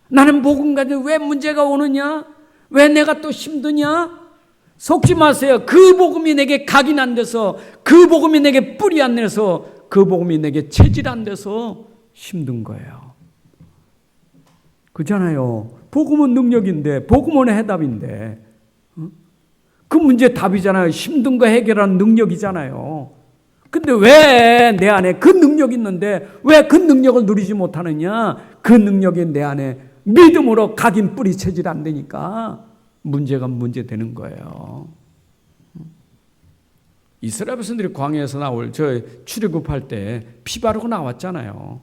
나는 복음 가지고 왜 문제가 오느냐? 왜 내가 또 힘드냐? 속지 마세요. 그 복음이 내게 각인 안 돼서, 그 복음이 내게 뿌리 안 내서, 그 복음이 내게 체질 안 돼서 힘든 거예요. 그렇잖아요. 복음은 능력인데, 복음은 해답인데, 그 문제 답이잖아요. 힘든 거 해결하는 능력이잖아요. 근데 왜 내 안에 그 능력이 있는데 왜 그 능력을 누리지 못하느냐? 그 능력이 내 안에 믿음으로 각인 뿌리 체질 안 되니까 문제가 문제되는 거예요. 이스라엘 백성들이 광야에서 나올 출애굽할 때 피 바르고 나왔잖아요.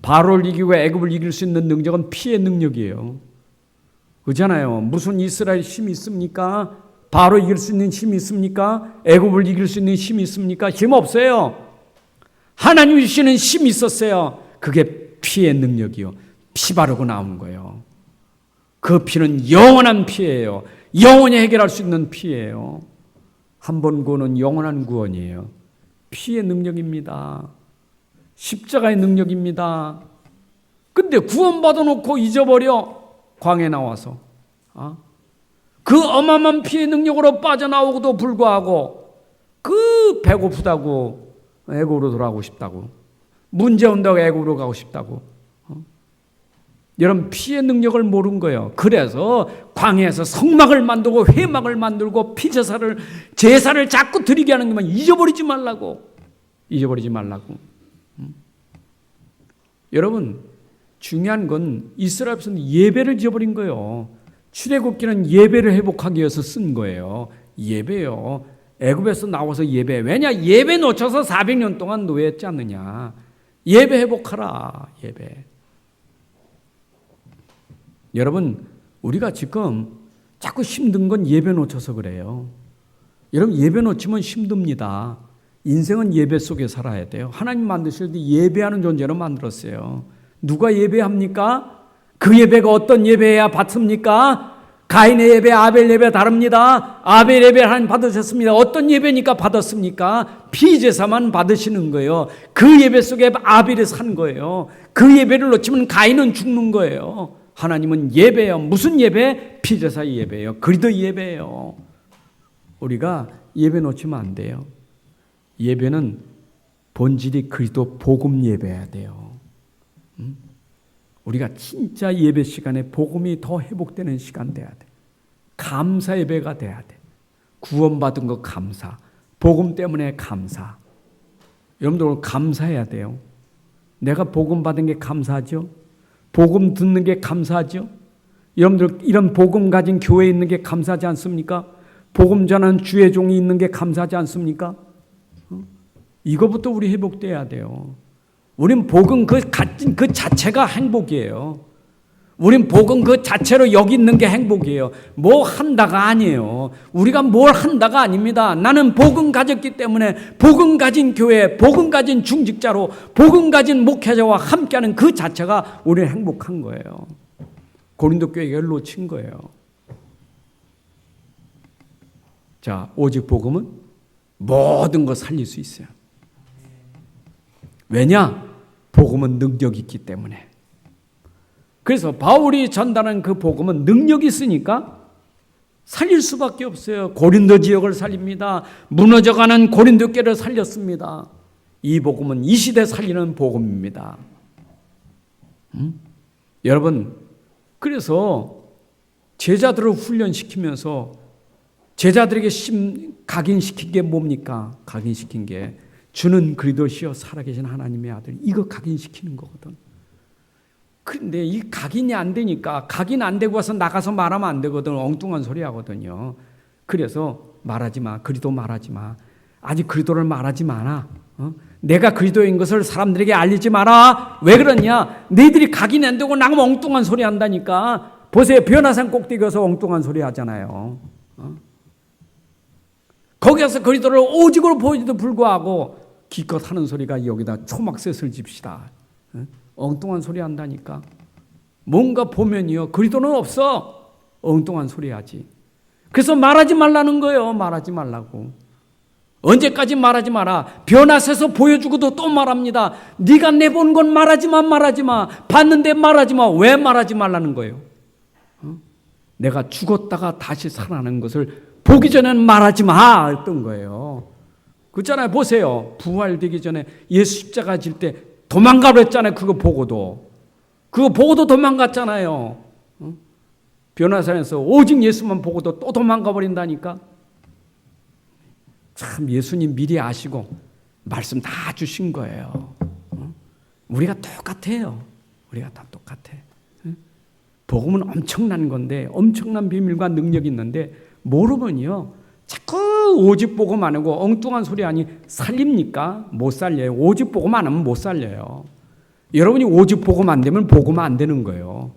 바로를 이기고 애굽을 이길 수 있는 능력은 피의 능력이에요. 그렇잖아요. 무슨 이스라엘 힘이 있습니까? 바로 이길 수 있는 힘이 있습니까? 애굽을 이길 수 있는 힘이 있습니까? 힘 없어요. 하나님 주시는 힘이 있었어요. 그게 피의 능력이요. 피 바르고 나온 거예요. 그 피는 영원한 피예요. 영원히 해결할 수 있는 피예요. 한 번 구원은 영원한 구원이에요. 피의 능력입니다. 십자가의 능력입니다. 근데 구원받아 놓고 잊어버려. 광야에 나와서 그 어마어마한 피의 능력으로 빠져나오고도 불구하고 그 배고프다고 애굽으로 돌아가고 싶다고, 문제 온다고 애굽으로 가고 싶다고. 여러분, 피의 능력을 모른 거예요. 그래서 광야에서 성막을 만들고 회막을 만들고 제사를 자꾸 드리게 하는 것만 잊어버리지 말라고. 여러분, 중요한 건 이스라엘 백성은 예배를 잊어버린 거예요. 출애굽기는 예배를 회복하기 위해서 쓴 거예요. 예배요. 애굽에서 나와서 예배. 왜냐? 예배 놓쳐서 400년 동안 노예했지 않느냐. 예배 회복하라. 예배. 여러분, 우리가 지금 자꾸 힘든 건 예배 놓쳐서 그래요. 여러분, 예배 놓치면 힘듭니다. 인생은 예배 속에 살아야 돼요. 하나님 만드실 때 예배하는 존재로 만들었어요. 누가 예배합니까? 그 예배가 어떤 예배야 받습니까? 가인의 예배, 아벨 예배 다릅니다. 아벨 예배 하나님 받으셨습니다. 어떤 예배니까 받았습니까? 피제사만 받으시는 거예요. 그 예배 속에 아벨이 산 거예요. 그 예배를 놓치면 가인은 죽는 거예요. 하나님은 예배예요. 무슨 예배? 피제사 예배예요. 그리스도 예배예요. 우리가 예배 놓치면 안 돼요. 예배는 본질이 그리스도 복음 예배해야 돼요. 우리가 진짜 예배 시간에 복음이 더 회복되는 시간 돼야 돼. 감사 예배가 돼야 돼. 구원받은 거 감사. 복음 때문에 감사. 여러분들 오늘 감사해야 돼요. 내가 복음 받은 게 감사하죠? 복음 듣는 게 감사하죠? 여러분들 이런 복음 가진 교회에 있는 게 감사하지 않습니까? 복음 전하는 주의 종이 있는 게 감사하지 않습니까? 이거부터 우리 회복돼야 돼요. 우린 복음 그 자체가 행복이에요. 우린 복음 그 자체로 여기 있는 게 행복이에요. 뭐 한다가 아니에요. 우리가 뭘 한다가 아닙니다. 나는 복음 가졌기 때문에 복음 가진 교회, 복음 가진 중직자로, 복음 가진 목회자와 함께하는 그 자체가 우리는 행복한 거예요. 고린도 교회가 놓친 거예요. 자, 오직 복음은 모든 거 살릴 수 있어요. 왜냐? 복음은 능력이 있기 때문에. 그래서 바울이 전달한 그 복음은 능력이 있으니까 살릴 수밖에 없어요. 고린도 지역을 살립니다. 무너져가는 고린도 교회를 살렸습니다. 이 복음은 이 시대 살리는 복음입니다. 여러분, 그래서 제자들을 훈련시키면서 제자들에게 각인시킨 게 뭡니까? 각인시킨 게 주는 그리스도시요 살아계신 하나님의 아들. 이거 각인시키는 거거든. 그런데 이 각인이 안 되니까 각인 안 되고 와서 나가서 말하면 안 되거든. 엉뚱한 소리 하거든요. 그래서 말하지 마. 그리스도 말하지 마. 아직 그리스도를 말하지 마라. 내가 그리스도인 것을 사람들에게 알리지 마라. 왜 그러냐? 너희들이 각인이 안 되고 나가면 엉뚱한 소리 한다니까. 보세요. 변화산 꼭대기 가서 엉뚱한 소리 하잖아요. 거기서 그리스도를 오직으로 보이지도 불구하고 기껏 하는 소리가 여기다 초막셋을 집시다. 엉뚱한 소리 한다니까. 뭔가 보면요. 그리스도는 없어. 엉뚱한 소리 하지. 그래서 말하지 말라는 거예요. 말하지 말라고. 언제까지 말하지 마라. 변화세서 보여주고도 또 말합니다. 네가 내본 건 말하지 마. 말하지 마. 봤는데 말하지 마. 왜 말하지 말라는 거예요? 내가 죽었다가 다시 살아나는 것을 보기 전에는 말하지 마 했던 거예요. 그렇잖아요. 보세요. 부활되기 전에 예수 십자가 질 때 도망가려 했잖아요. 그거 보고도 도망갔잖아요. 변화산에서 오직 예수만 보고도 또 도망가 버린다니까. 참 예수님 미리 아시고 말씀 다 주신 거예요. 우리가 똑같아요. 우리가 다 똑같아. 복음은 엄청난 건데 엄청난 비밀과 능력이 있는데 모르면요. 자꾸 오직 복음 안 하고 엉뚱한 소리 하니 살립니까? 못 살려요. 오직 복음 안 하면 못 살려요. 여러분이 오직 복음 안 되면 복음 안 되는 거예요.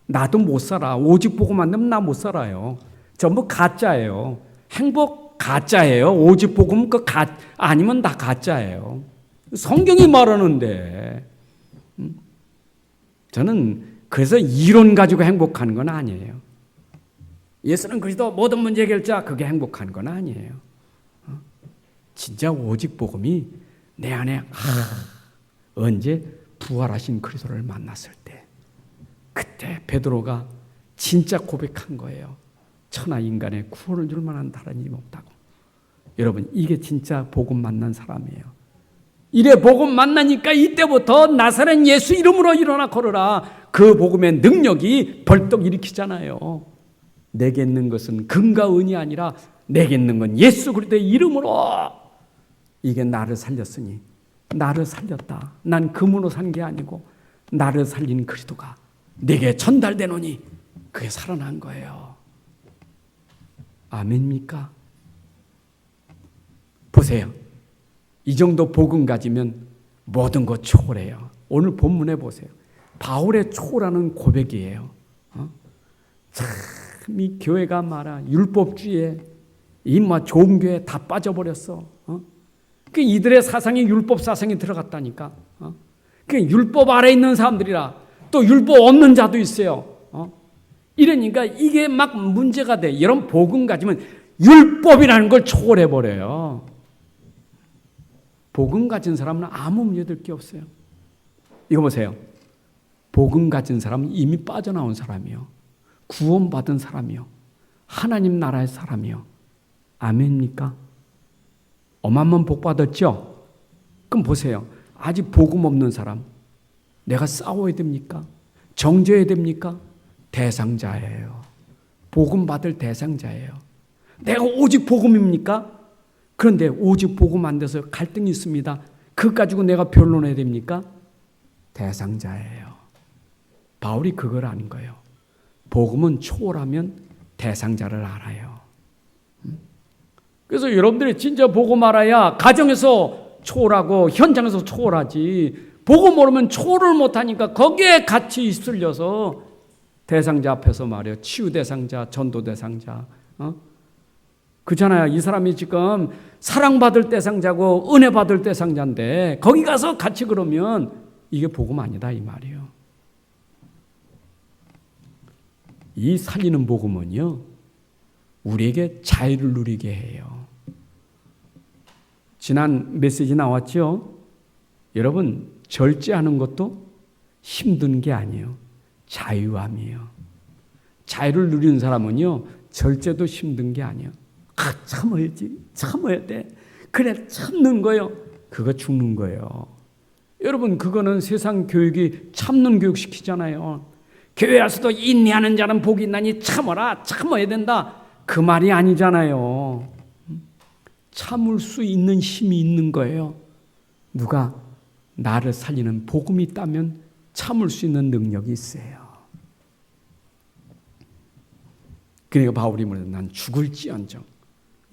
나도 못 살아. 오직 복음 안 되면 나 못 살아요. 전부 가짜예요. 행복 가짜예요. 오직 복음 아니면 다 가짜예요. 성경이 말하는데 저는 그래서 이론 가지고 행복한 건 아니에요. 예수는 그리스도 모든 문제 해결자, 그게 행복한 건 아니에요. 진짜 오직 복음이 내 안에 언제 부활하신 그리스도를 만났을 때 그때 베드로가 진짜 고백한 거예요. 천하 인간의 구원을 줄 만한 다른 이름 없다고. 여러분 이게 진짜 복음 만난 사람이에요. 이래 복음 만나니까 이때부터 나사렛 예수 이름으로 일어나 걸어라. 그 복음의 능력이 벌떡 일으키잖아요. 내게 있는 것은 금과 은이 아니라 내게 있는 건 예수 그리스도의 이름으로. 이게 나를 살렸으니 나를 살렸다. 난 금으로 산 게 아니고 나를 살린 그리스도가 내게 전달되노니 그게 살아난 거예요. 아멘입니까? 보세요. 이 정도 복음 가지면 모든 것 초월해요. 오늘 본문에 보세요. 바울의 초월하는 고백이에요. 참 이 교회가 말아 율법주의에 이 좋은 교회 다 빠져버렸어. 그 이들의 사상이 율법 사상이 들어갔다니까. 그 율법 아래 있는 사람들이라 또 율법 없는 자도 있어요. 이러니까 이게 막 문제가 돼. 이런 복음 가지면 율법이라는 걸 초월해버려요. 복음 가진 사람은 아무 문제될 게 없어요. 이거 보세요. 복음 가진 사람은 이미 빠져나온 사람이요. 구원받은 사람이요. 하나님 나라의 사람이요. 아멘입니까? 어마어마한 복 받았죠? 그럼 보세요. 아직 복음 없는 사람. 내가 싸워야 됩니까? 정죄해야 됩니까? 대상자예요. 복음 받을 대상자예요. 내가 오직 복음입니까? 그런데 오직 복음 안 돼서 갈등이 있습니다. 그것 가지고 내가 변론해야 됩니까? 대상자예요. 바울이 그걸 아는 거예요. 복음은 초월하면 대상자를 알아요. 그래서 여러분들이 진짜 복음 알아야 가정에서 초월하고 현장에서 초월하지. 복음 모르면 초월을 못하니까 거기에 같이 있으려서 대상자 앞에서 말이에요. 치유 대상자, 전도 대상자. 그잖아요. 이 사람이 지금 사랑받을 대상자고 은혜 받을 대상자인데 거기 가서 같이 그러면 이게 복음 아니다 이 말이에요. 이 살리는 복음은요. 우리에게 자유를 누리게 해요. 지난 메시지 나왔죠? 여러분 절제하는 것도 힘든 게 아니에요. 자유함이에요. 자유를 누리는 사람은요. 절제도 힘든 게 아니에요. 참아야지. 참아야 돼. 그래 참는 거예요. 그거 죽는 거예요. 여러분 그거는 세상 교육이 참는 교육 시키잖아요. 교회 와서도 인내하는 자는 복이 있나니 참아라. 참아야 된다. 그 말이 아니잖아요. 참을 수 있는 힘이 있는 거예요. 누가 나를 살리는 복음이 있다면 참을 수 있는 능력이 있어요. 그러니까 바울이 말하는 난 죽을지언정.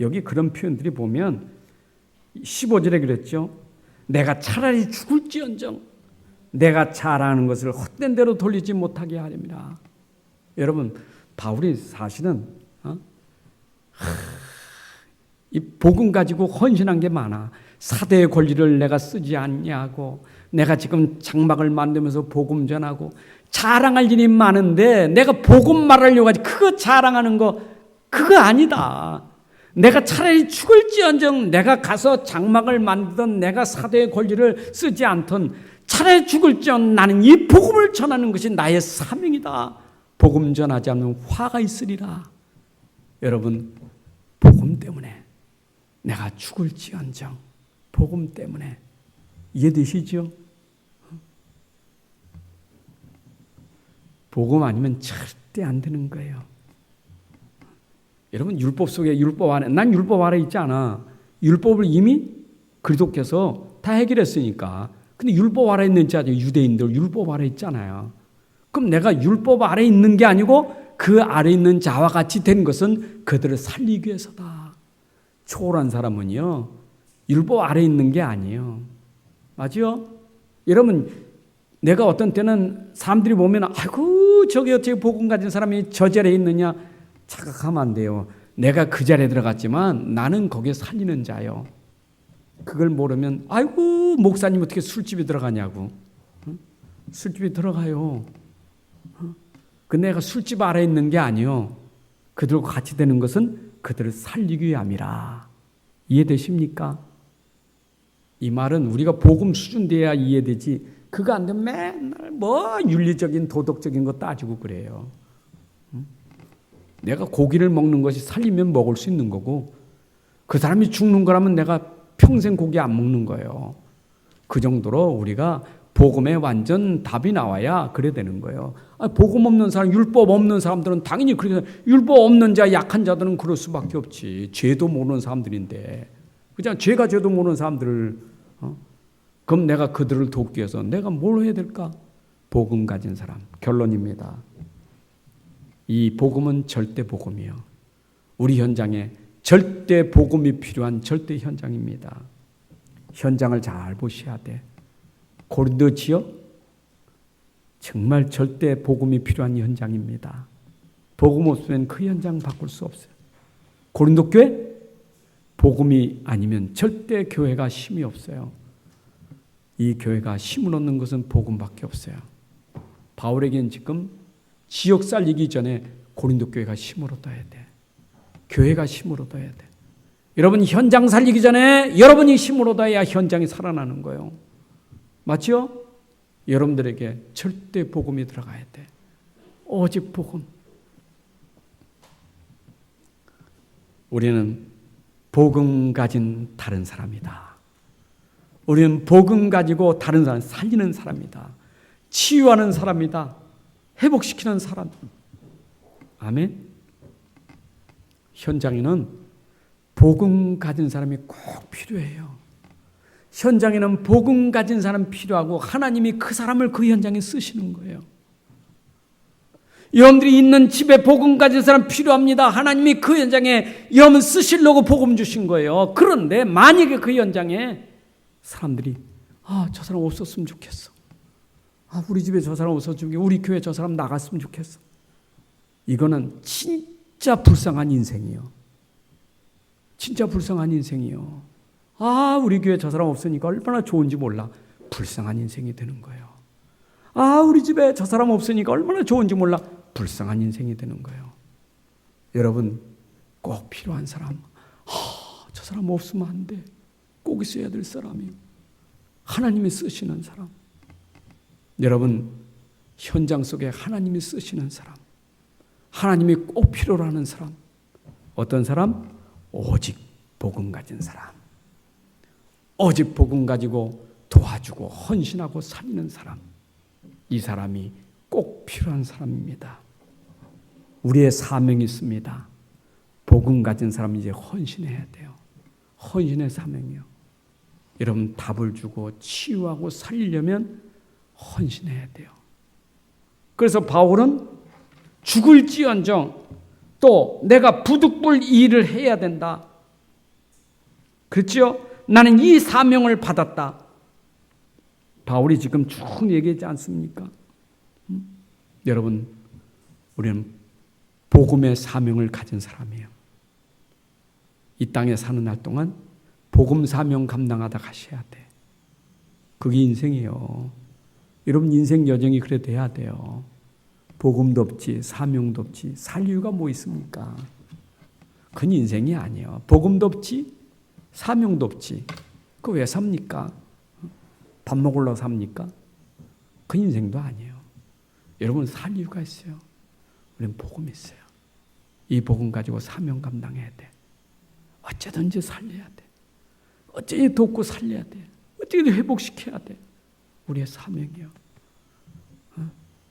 여기 그런 표현들이 보면 15절에 그랬죠. 내가 차라리 죽을지언정 내가 잘하는 것을 헛된 대로 돌리지 못하게 하렵니다. 여러분 바울이 사실은 이 복음 가지고 헌신한 게 많아. 사대의 권리를 내가 쓰지 않냐고, 내가 지금 장막을 만들면서 복음 전하고 자랑할 일이 많은데 내가 복음 말하려고 하지 그거 자랑하는 거 그거 아니다. 내가 차라리 죽을지언정 내가 가서 장막을 만들던 내가 사대의 권리를 쓰지 않던 차라리 죽을지언정 나는 이 복음을 전하는 것이 나의 사명이다. 복음 전하지 않으면 화가 있으리라. 여러분 복음 때문에 내가 죽을지언정 복음 때문에 이해되시죠? 복음 아니면 절대 안 되는 거예요. 여러분 율법 속에 율법 안에 난 율법 아래 있지 않아. 율법을 이미 그리스도께서 다 해결했으니까. 근데 율법 아래 있는 자 유대인들 율법 아래 있잖아요. 그럼 내가 율법 아래 있는 게 아니고 그 아래 있는 자와 같이 된 것은 그들을 살리기 위해서다. 초월한 사람은요. 율법 아래 있는 게 아니에요. 맞죠? 여러분 내가 어떤 때는 사람들이 보면 아이고 저기 어떻게 복음 가진 사람이 저 자리에 있느냐 착각하면 안 돼요. 내가 그 자리에 들어갔지만 나는 거기에 살리는 자요. 그걸 모르면 아이고 목사님 어떻게 술집에 들어가냐고. 술집에 들어가요. 근데 내가 술집 아래 있는 게 아니요. 그들과 같이 되는 것은 그들을 살리기 위함이라. 이해되십니까? 이 말은 우리가 복음 수준 돼야 이해되지. 그거 안 되면 맨날 뭐 윤리적인 도덕적인 거 따지고 그래요. 내가 고기를 먹는 것이 살리면 먹을 수 있는 거고 그 사람이 죽는 거라면 내가 평생 고기 안 먹는 거예요. 그 정도로 우리가 복음에 완전 답이 나와야 그래 되는 거예요. 복음 없는 사람, 율법 없는 사람들은 당연히 그렇게 율법 없는 자, 약한 자들은 그럴 수밖에 없지. 죄도 모르는 사람들인데 그냥 죄가 죄도 모르는 사람들을 그럼 내가 그들을 돕기 위해서 내가 뭘 해야 될까? 복음 가진 사람. 결론입니다. 이 복음은 절대 복음이에요. 우리 현장에 절대 복음이 필요한 절대 현장입니다. 현장을 잘 보셔야 돼. 고린도 지역 정말 절대 복음이 필요한 현장입니다. 복음 없으면 그 현장 바꿀 수 없어요. 고린도 교회 복음이 아니면 절대 교회가 힘이 없어요. 이 교회가 힘을 얻는 것은 복음밖에 없어요. 바울에게는 지금 지역 살리기 전에 고린도 교회가 힘을 얻어야 돼. 교회가 힘을 얻어야 돼. 여러분 현장 살리기 전에 여러분이 힘을 얻어야 현장이 살아나는 거예요. 맞죠? 여러분들에게 절대 복음이 들어가야 돼. 오직 복음. 우리는 복음 가진 다른 사람이다. 우리는 복음 가지고 다른 사람 살리는 사람이다. 치유하는 사람이다. 회복시키는 사람. 아멘. 현장에는 복음 가진 사람이 꼭 필요해요. 현장에는 복음 가진 사람 필요하고 하나님이 그 사람을 그 현장에 쓰시는 거예요. 여러분들이 있는 집에 복음 가진 사람 필요합니다. 하나님이 그 현장에 여러분 쓰시려고 복음 주신 거예요. 그런데 만약에 그 현장에 사람들이 저 사람 없었으면 좋겠어. 우리 집에 저 사람 없었으면 좋겠어. 우리 교회 저 사람 나갔으면 좋겠어. 이거는 진짜 불쌍한 인생이요. 진짜 불쌍한 인생이요. 우리 교회 저 사람 없으니까 얼마나 좋은지 몰라. 불쌍한 인생이 되는 거예요. 우리 집에 저 사람 없으니까 얼마나 좋은지 몰라. 불쌍한 인생이 되는 거예요. 여러분 꼭 필요한 사람. 저 사람 없으면 안 돼. 꼭 있어야 될 사람이 하나님이 쓰시는 사람. 여러분 현장 속에 하나님이 쓰시는 사람. 하나님이 꼭 필요로 하는 사람. 어떤 사람? 오직 복음 가진 사람. 오직 복음 가지고 도와주고 헌신하고 살리는 사람. 이 사람이 꼭 필요한 사람입니다. 우리의 사명이 있습니다. 복음 가진 사람은 이제 헌신해야 돼요. 헌신의 사명이요. 여러분 답을 주고 치유하고 살리려면 헌신해야 돼요. 그래서 바울은 죽을지언정 또 내가 부득불 이 일을 해야 된다. 그렇죠? 나는 이 사명을 받았다. 바울이 지금 쭉 얘기하지 않습니까? 여러분 우리는 복음의 사명을 가진 사람이에요. 이 땅에 사는 날 동안 복음 사명 감당하다 가셔야 돼. 그게 인생이에요. 여러분 인생 여정이 그래 돼야 돼요. 복음도 없지 사명도 없지 살 이유가 뭐 있습니까? 그건 인생이 아니에요. 복음도 없지 사명도 없지 그거 왜 삽니까? 밥 먹으려고 삽니까? 그 인생도 아니에요. 여러분 살 이유가 있어요. 우리는 복음이 있어요. 이 복음 가지고 사명 감당해야 돼. 어쩌든지 살려야 돼. 어쩌든지 돕고 살려야 돼. 어떻게든 회복시켜야 돼. 우리의 사명이요.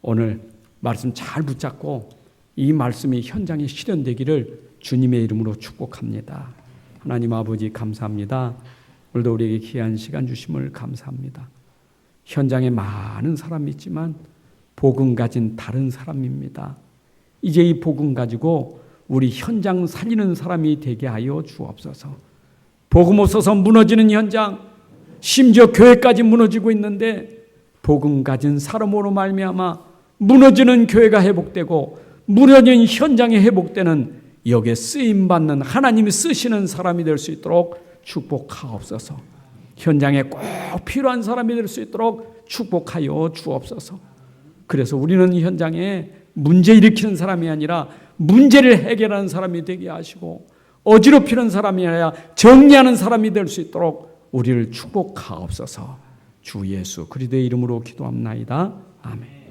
오늘 말씀 잘 붙잡고 이 말씀이 현장에 실현되기를 주님의 이름으로 축복합니다. 하나님 아버지 감사합니다. 오늘도 우리에게 귀한 시간 주심을 감사합니다. 현장에 많은 사람이 있지만 복음 가진 다른 사람입니다. 이제 이 복음 가지고 우리 현장 살리는 사람이 되게 하여 주옵소서. 복음 없어서 무너지는 현장, 심지어 교회까지 무너지고 있는데 복음 가진 사람으로 말미암아 무너지는 교회가 회복되고 무너진 현장이 회복되는 여기에 쓰임받는 하나님이 쓰시는 사람이 될 수 있도록 축복하옵소서. 현장에 꼭 필요한 사람이 될 수 있도록 축복하여 주옵소서. 그래서 우리는 현장에 문제 일으키는 사람이 아니라 문제를 해결하는 사람이 되게 하시고 어지럽히는 사람이 아니라 정리하는 사람이 될 수 있도록 우리를 축복하옵소서. 주 예수 그리스도의 이름으로 기도합나이다. 아멘.